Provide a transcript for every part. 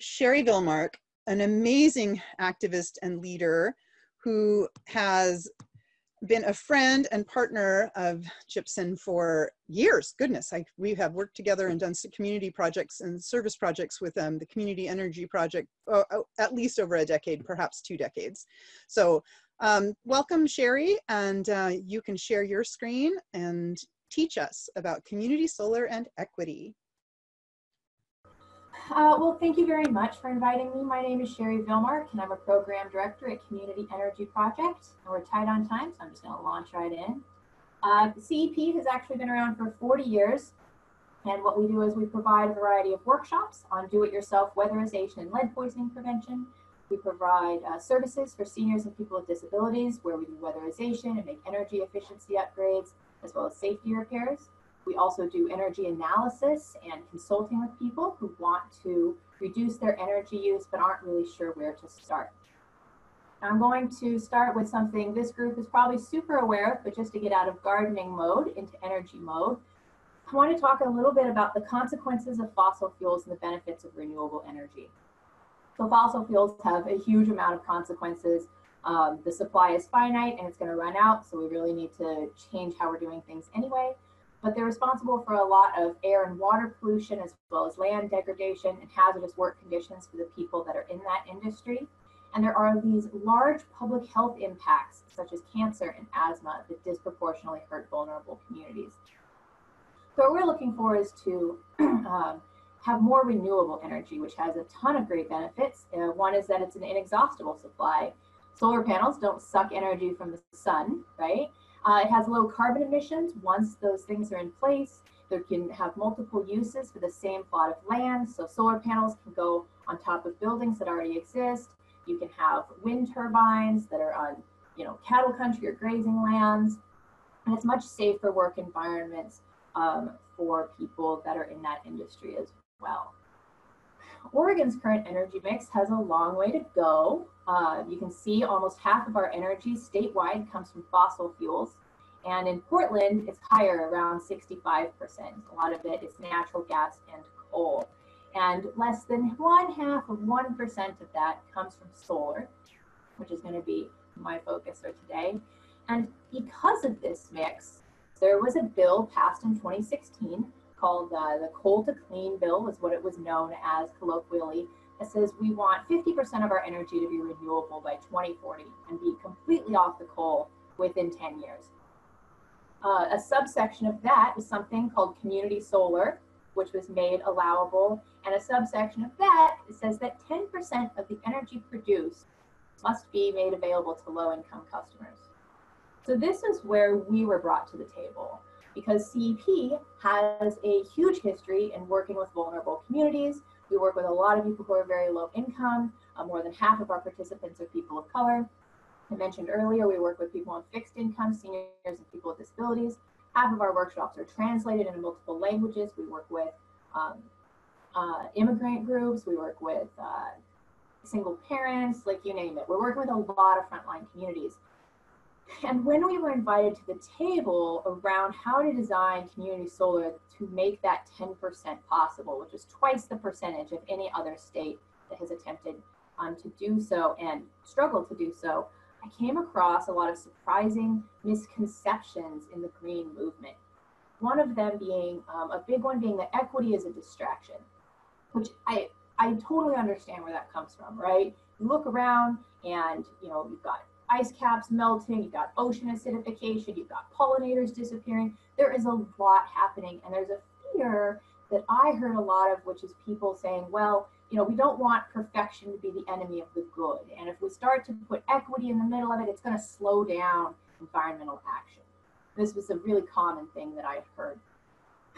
Sherrie Villmark, an amazing activist and leader who has been a friend and partner of GPSEN for years. Goodness, we have worked together and done some community projects and service projects with the Community Energy Project, at least over a decade, perhaps 2 decades. So welcome, Sherrie, and you can share your screen and teach us about community solar and equity. Well, thank you very much for inviting me. My name is Sherrie Villmark, and I'm a program director at Community Energy Project. And we're tight on time, so I'm just going to launch right in. The CEP has actually been around for 40 years, and what we do is we provide a variety of workshops on do-it-yourself weatherization and lead poisoning prevention. We provide services for seniors and people with disabilities, where we do weatherization and make energy efficiency upgrades, as well as safety repairs. We also do energy analysis and consulting with people who want to reduce their energy use but aren't really sure where to start. I'm going to start with something this group is probably super aware of, but just to get out of gardening mode into energy mode, I want to talk a little bit about the consequences of fossil fuels and the benefits of renewable energy. So fossil fuels have a huge amount of consequences. The supply is finite and it's going to run out, so we really need to change how we're doing things anyway. But they're responsible for a lot of air and water pollution, as well as land degradation and hazardous work conditions for the people that are in that industry. And there are these large public health impacts, such as cancer and asthma, that disproportionately hurt vulnerable communities. So what we're looking for is to have more renewable energy, which has a ton of great benefits. One is that it's an inexhaustible supply. Solar panels don't suck energy from the sun, right? It has low carbon emissions. Once those things are in place, they can have multiple uses for the same plot of land. So solar panels can go on top of buildings that already exist. You can have wind turbines that are on, cattle country or grazing lands. And it's much safer work environments for people that are in that industry as well. Oregon's current energy mix has a long way to go. You can see almost half of our energy statewide comes from fossil fuels. And in Portland, it's higher, around 65%. A lot of it is natural gas and coal. And less than 0.5% of that comes from solar, which is going to be my focus for today. And because of this mix, there was a bill passed in 2016 called the Coal to Clean Bill, was what it was known as colloquially, that says we want 50% of our energy to be renewable by 2040 and be completely off the coal within 10 years. A subsection of that is something called community solar, which was made allowable, and a subsection of that says that 10% of the energy produced must be made available to low-income customers. So this is where we were brought to the table, because CEP has a huge history in working with vulnerable communities. We work with a lot of people who are very low income. More than half of our participants are people of color. I mentioned earlier, we work with people on fixed income, seniors, and people with disabilities. Half of our workshops are translated into multiple languages. We work with immigrant groups. We work with single parents, like you name it. We're working with a lot of frontline communities. And when we were invited to the table around how to design community solar to make that 10% possible, which is twice the percentage of any other state that has attempted to do so and struggled to do so, I came across a lot of surprising misconceptions in the green movement. One of them being, a big one being that equity is a distraction, which I totally understand where that comes from, right? You look around and, you've got ice caps melting, you've got ocean acidification, you've got pollinators disappearing. There is a lot happening, and there's a fear that I heard a lot of, which is people saying, well, we don't want perfection to be the enemy of the good. And if we start to put equity in the middle of it, it's going to slow down environmental action. This was a really common thing that I had heard.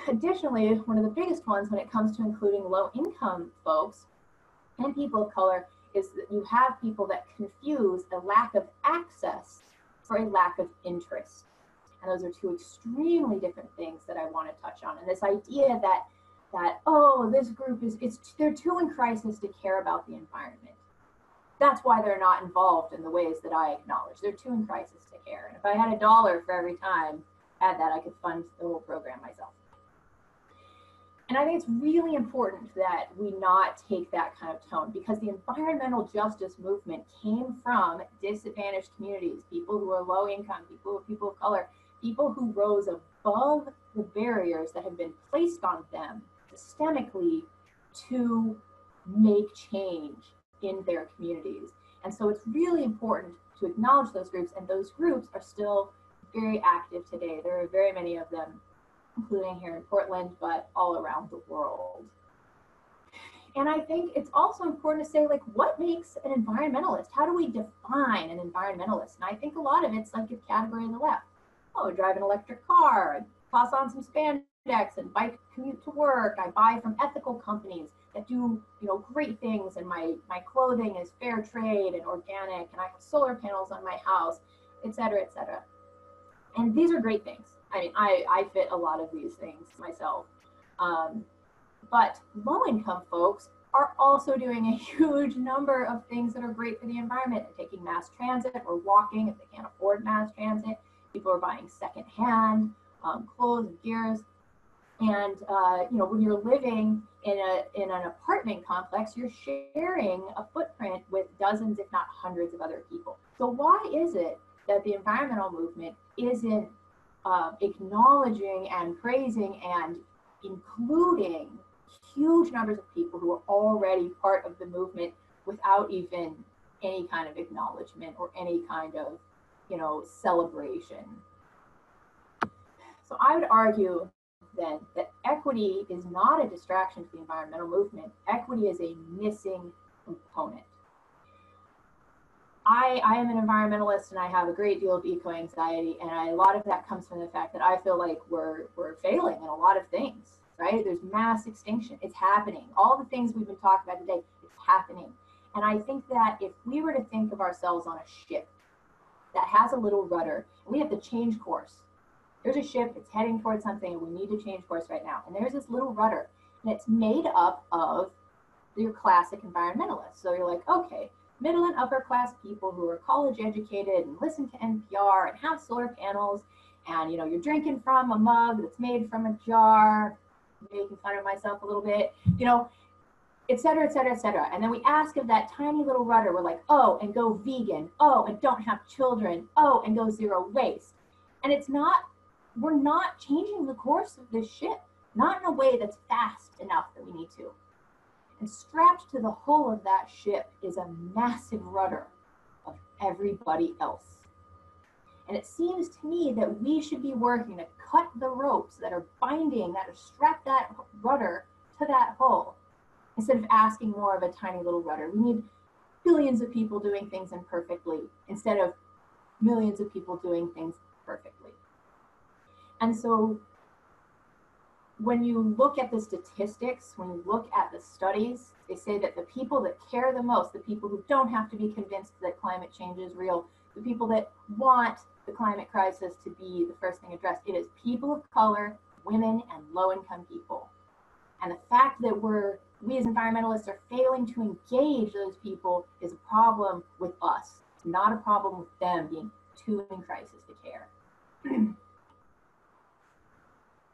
Additionally, one of the biggest ones when it comes to including low-income folks and people of color is that you have people that confuse a lack of access for a lack of interest. And those are two extremely different things that I want to touch on. And this idea that oh, this group they're too in crisis to care about the environment. That's why they're not involved in the ways that I acknowledge. They're too in crisis to care. And if I had $1 for every time I had that, I could fund the whole program myself. And I think it's really important that we not take that kind of tone, because the environmental justice movement came from disadvantaged communities, people who are low income, people of color, people who rose above the barriers that have been placed on them systemically to make change in their communities. And so it's really important to acknowledge those groups, and those groups are still very active today. There are very many of them, including here in Portland, but all around the world. And I think it's also important to say, like, what makes an environmentalist? How do we define an environmentalist? And I think a lot of it's like a category on the left. Oh, I drive an electric car, I toss on some spandex and bike commute to work. I buy from ethical companies that do, great things, and my clothing is fair trade and organic, and I have solar panels on my house, et cetera, et cetera. And these are great things. I mean, I fit a lot of these things myself. But low-income folks are also doing a huge number of things that are great for the environment. They're taking mass transit or walking if they can't afford mass transit. People are buying secondhand clothes and gears. And when you're living in an apartment complex, you're sharing a footprint with dozens, if not hundreds, of other people. So why is it that the environmental movement isn't acknowledging and praising and including huge numbers of people who are already part of the movement without even any kind of acknowledgement or any kind of, celebration? So I would argue then that equity is not a distraction to the environmental movement. Equity is a missing component. I am an environmentalist, and I have a great deal of eco-anxiety, and a lot of that comes from the fact that I feel like we're failing in a lot of things, right? There's mass extinction. It's happening. All the things we've been talking about today, it's happening. And I think that if we were to think of ourselves on a ship that has a little rudder, and we have to change course. There's a ship, it's heading towards something, and we need to change course right now. And there's this little rudder, and it's made up of your classic environmentalists. So you're like, okay, middle and upper class people who are college educated and listen to NPR and have solar panels, and you're drinking from a mug that's made from a jar, making fun of myself a little bit, et cetera, et cetera, et cetera. And then we ask of that tiny little rudder, we're like, oh, and go vegan, oh, and don't have children, oh, and go zero waste. And we're not changing the course of this ship, not in a way that's fast enough that we need to. And strapped to the hull of that ship is a massive rudder of everybody else. And it seems to me that we should be working to cut the ropes that are binding, that are strapped that rudder to that hull, instead of asking more of a tiny little rudder. We need billions of people doing things imperfectly instead of millions of people doing things perfectly. And so when you look at the statistics, when you look at the studies, they say that the people that care the most, the people who don't have to be convinced that climate change is real, the people that want the climate crisis to be the first thing addressed, it is people of color, women, and low-income people. And the fact that we as environmentalists are failing to engage those people is a problem with us. It's not a problem with them being too in crisis to care.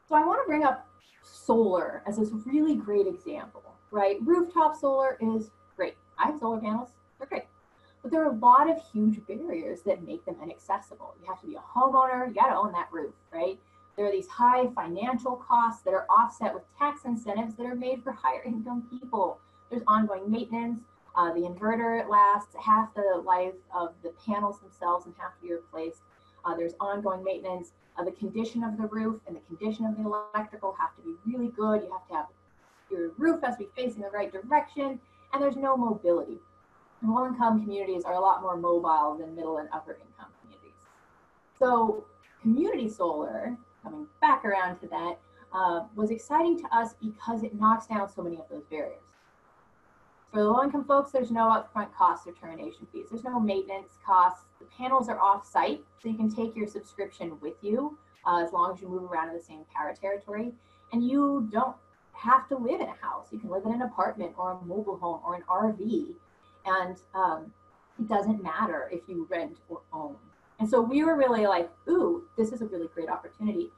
So I want to bring up solar as this really great example, right? Rooftop solar is great. I have solar panels, they're great. But there are a lot of huge barriers that make them inaccessible. You have to be a homeowner, you got to own that roof, right? There are these high financial costs that are offset with tax incentives that are made for higher income people. There's ongoing maintenance. The inverter lasts half the life of the panels themselves and have to be replaced. There's ongoing maintenance. The condition of the roof and the condition of the electrical have to be really good. You have to have, your roof has to be facing the right direction, and there's no mobility. Low-income communities are a lot more mobile than middle and upper income communities. So community solar, coming back around to that, was exciting to us because it knocks down so many of those barriers. For the low-income folks, there's no upfront costs or termination fees. There's no maintenance costs. The panels are off-site, so you can take your subscription with you as long as you move around in the same power territory. And you don't have to live in a house. You can live in an apartment or a mobile home or an RV. And it doesn't matter if you rent or own. And so we were really like, ooh, this is a really great opportunity.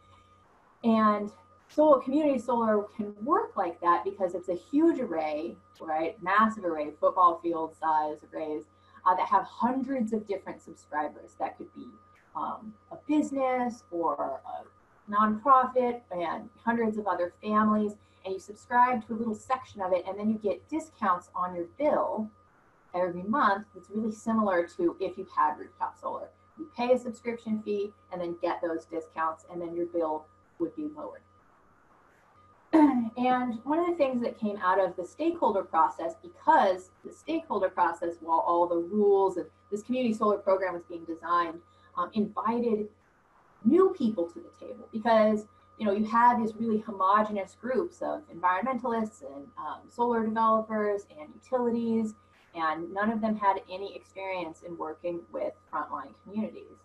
And So community solar can work like that because it's a huge array, right? Massive array, football field size arrays that have hundreds of different subscribers. That could be a business or a nonprofit and hundreds of other families. And you subscribe to a little section of it, and then you get discounts on your bill every month. It's really similar to if you had rooftop solar. You pay a subscription fee and then get those discounts, and then your bill would be lowered. And one of the things that came out of the stakeholder process, because the stakeholder process, while all the rules of this community solar program was being designed, invited new people to the table, because you had these really homogenous groups of environmentalists and solar developers and utilities, and none of them had any experience in working with frontline communities.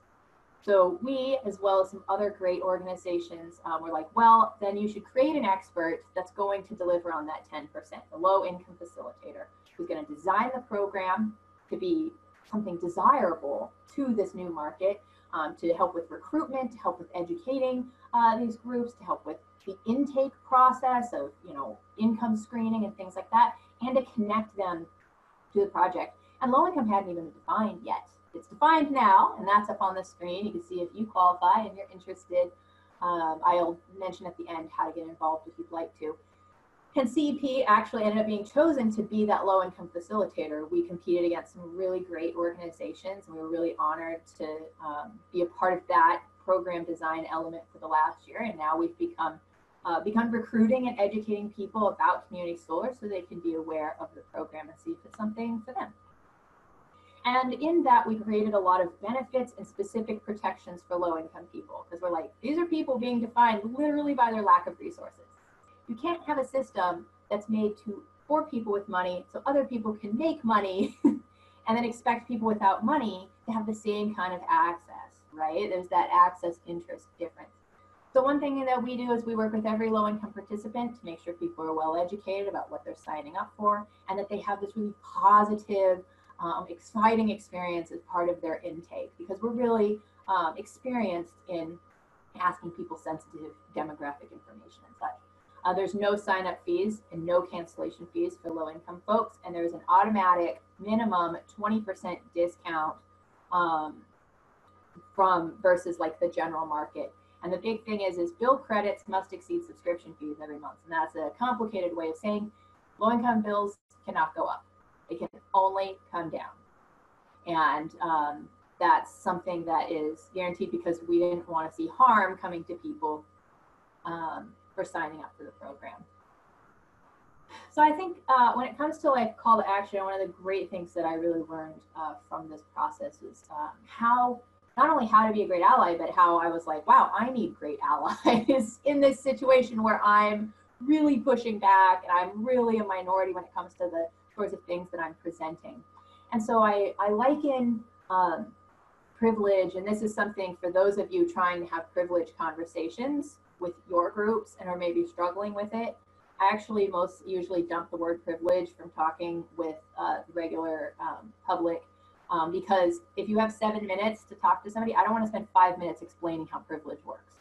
So we, as well as some other great organizations, were like, well, then you should create an expert that's going to deliver on that 10%, the low income facilitator, who's going to design the program to be something desirable to this new market, to help with recruitment, to help with educating these groups, to help with the intake process of income screening and things like that, and to connect them to the project. And low income hadn't even been defined yet. It's defined now, and that's up on the screen. You can see if you qualify and you're interested. I'll mention at the end how to get involved if you'd like to. And CEP actually ended up being chosen to be that low-income facilitator. We competed against some really great organizations, and we were really honored to be a part of that program design element for the last year. And now we've begun recruiting and educating people about community solar so they can be aware of the program and see if it's something for them. And in that, we created a lot of benefits and specific protections for low-income people, because we're like, these are people being defined literally by their lack of resources. You can't have a system that's made for people with money so other people can make money and then expect people without money to have the same kind of access, right? There's that access interest difference. So one thing that we do is we work with every low-income participant to make sure people are well educated about what they're signing up for, and that they have this really positive, exciting experience as part of their intake, because we're really experienced in asking people sensitive demographic information and such. There's no sign-up fees and no cancellation fees for low-income folks, and there's an automatic minimum 20% discount from versus like the general market. And the big thing is bill credits must exceed subscription fees every month, and that's a complicated way of saying low-income bills cannot go up. It can only come down. And that's something that is guaranteed because we didn't want to see harm coming to people for signing up for the program. So I think when it comes to like call to action, one of the great things that I really learned from this process is not only how to be a great ally, but how I was like, wow, I need great allies in this situation where I'm really pushing back and I'm really a minority when it comes to the sorts of things that I'm presenting. And so I liken privilege, and this is something for those of you trying to have privilege conversations with your groups and are maybe struggling with it. I actually most usually dump the word privilege from talking with the regular public, because if you have 7 minutes to talk to somebody, I don't want to spend 5 minutes explaining how privilege works.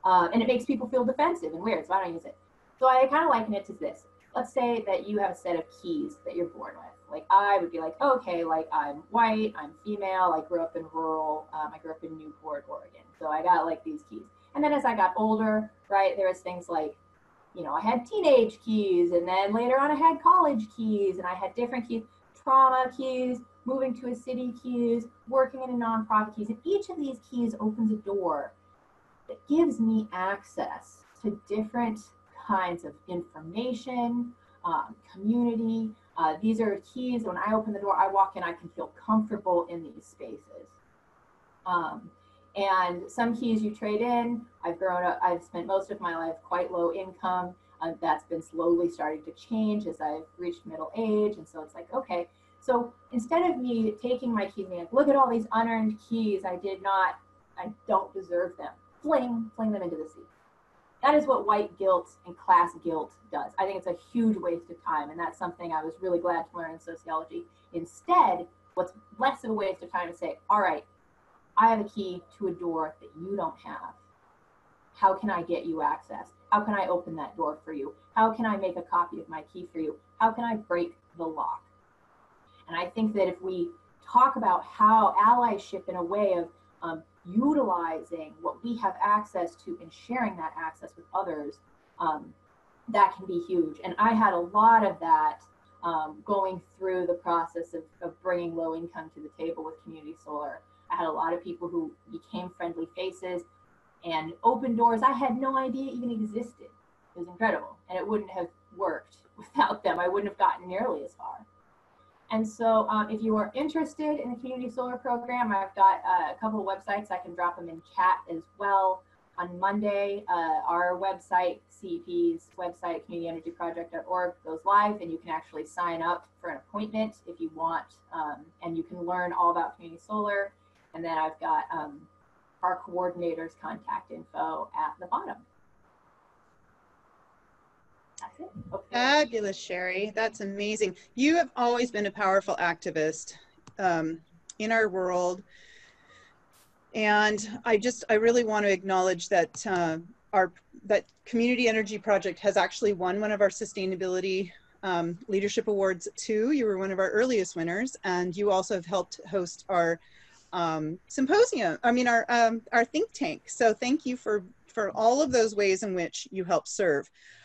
And it makes people feel defensive and weird, so I don't use it. So I kind of liken it to this. Let's say that you have a set of keys that you're born with. Like I would be like, okay, like I'm white, I'm female, I grew up in rural, I grew up in Newport, Oregon. So I got like these keys. And then as I got older, right, there was things like, I had teenage keys, and then later on I had college keys, and I had different keys, trauma keys, moving to a city keys, working in a nonprofit keys. And each of these keys opens a door that gives me access to different kinds of information, community. These are keys. When I open the door, I walk in, I can feel comfortable in these spaces. And some keys you trade in. I've grown up, I've spent most of my life quite low income. That's been slowly starting to change as I've reached middle age. And so it's like, okay, so instead of me taking my keys and being like, look at all these unearned keys, I don't deserve them. Fling them into the sea. That is what white guilt and class guilt does. I think it's a huge waste of time, and that's something I was really glad to learn in sociology. Instead, what's less of a waste of time to say, all right, I have a key to a door that you don't have. how can I get you access? How can I open that door for you? How can I make a copy of my key for you? How can I break the lock? And I think that if we talk about how allyship in a way of utilizing what we have access to and sharing that access with others, that can be huge. And I had a lot of that going through the process of bringing low income to the table with community solar. I had a lot of people who became friendly faces and opened doors I had no idea even existed. It was incredible. And it wouldn't have worked without them. I wouldn't have gotten nearly as far. And so if you are interested in the community solar program, I've got a couple of websites. I can drop them in chat as well. On Monday, our website, CEP's website, communityenergyproject.org, goes live, and you can actually sign up for an appointment if you want, and you can learn all about community solar. And then I've got our coordinator's contact info at the bottom. That's it. Okay. Fabulous, Sherrie. That's amazing. You have always been a powerful activist in our world. And I really want to acknowledge that that Community Energy Project has actually won one of our sustainability leadership awards too. You were one of our earliest winners, and you also have helped host our symposium. I mean, our think tank. So thank you for all of those ways in which you help serve.